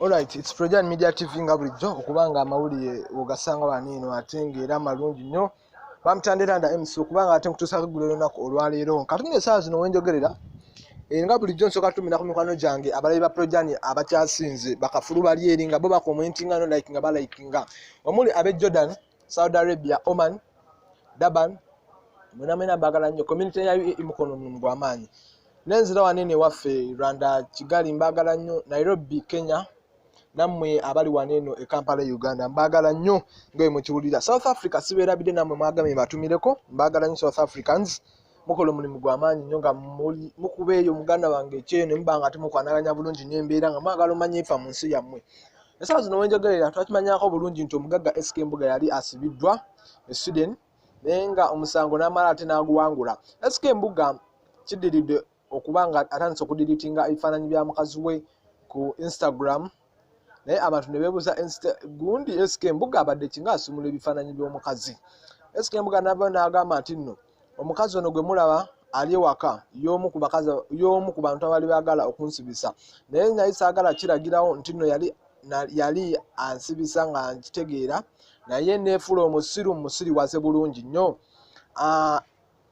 Alright, it's Projan Media TV nga bulijjo okubanga amawulire ogasanga banino ate ng'era malungi nnyo bamutandira nda MC okubanga ate nkutuusa kugula olunaku olwaleero katumye essaawa zino wenjogerera nga bulijjo nsooka tumina ku mikwano gyange abalabi ba Projan abakyasinze bakafulu bali eri nga bo bakomentinga no like nga balikinga omuli ab'e Jordan, Saudi Arabia, Oman, Daban mwenamwena mbagala nnyo community ya UAE mukono mu gw'amaanyi nenzira wanene waffe Rwanda, Kigali mbagala nnyo, Nairobi, Kenya namwe abali waneno e Kampala Uganda mbagala nnyo ngoye mukiwulira. South Africa sibeera bide namwe mwagamye batumireko mbagala nnyo South Africans mukola omulimu gw'amaanyi nnyo nga mukubeeyo muganda wange ekyeyo ne mubanga ate mukwanaganya bulungi n'embeera nga mwagala omanye efa mu nsi yammwe. Essaawa zino wenjogerera twakimanyako bulungi nti omugagga SK Mbuga yali asibiddwa e Sweden naye nga omusango n'amala ate n'aguwangula. SK Mbuga kiddiridde okubanga atandise okudiritinga ebifaananyi bya mukazi we ku Instagram naye abantu ne beebuuza gundi SK Mbuga abadde kinga asumula ebifaananyi by'omukazi. SK Mbuga n'agamba nti nno omukazi ono gwe mulaba ali ewaka y'omu ku bantu abali baagala okunsibisa naye naye saagala kiragirawo nti nno yali ansibisa nga nkitegeera naye neefuula omusiriwaze bulungi nnyo.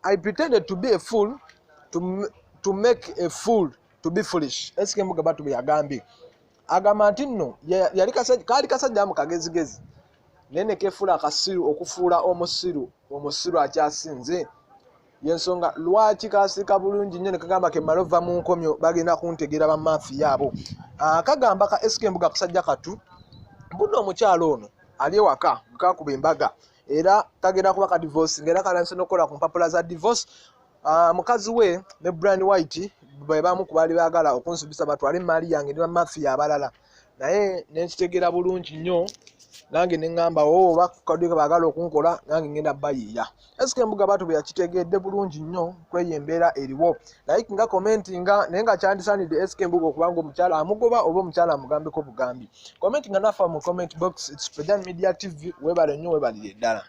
I pretended to be a fool to make a fool to be foolish. SK Mbuga batu bwe yagambye agamba nti nno kaali kasajja mu kagezigezi nene kefuula akasiru okufuula omusiru akyasinze yensonga lwaki kasika bulungi nnyo ne kagamba ke malova mu nkomyo bagenda kuntegeera bamafiya abo. Kagamba ka SK Mbuga kasajja katu mbuno omukyalo ono ali ewaka kakuba embaga era kagenda kuba ka divorce ngera kalanse nokola ku mpapula za divorce. Mukazi we ne Brian White bwe bamu kubali baagala okunsubisa batwale mali yange ne bamafiya abalala naye nenkitegeera bulungi nnyo nange neŋŋamba oba kadde baagala okunkola nange ngenda bayiiya. SK Mbuga batu bwe yakitegedde bulungi nnyo kweyo embeera eriwo like nga commentinga naye nga kyandisaanidde SK Mbuga okubanga omukyala amugoba oba omukyala amugambeko bugambi. Commentinga nafa mu comment box. It's Projan Media TV webale nnyo webalire ddala.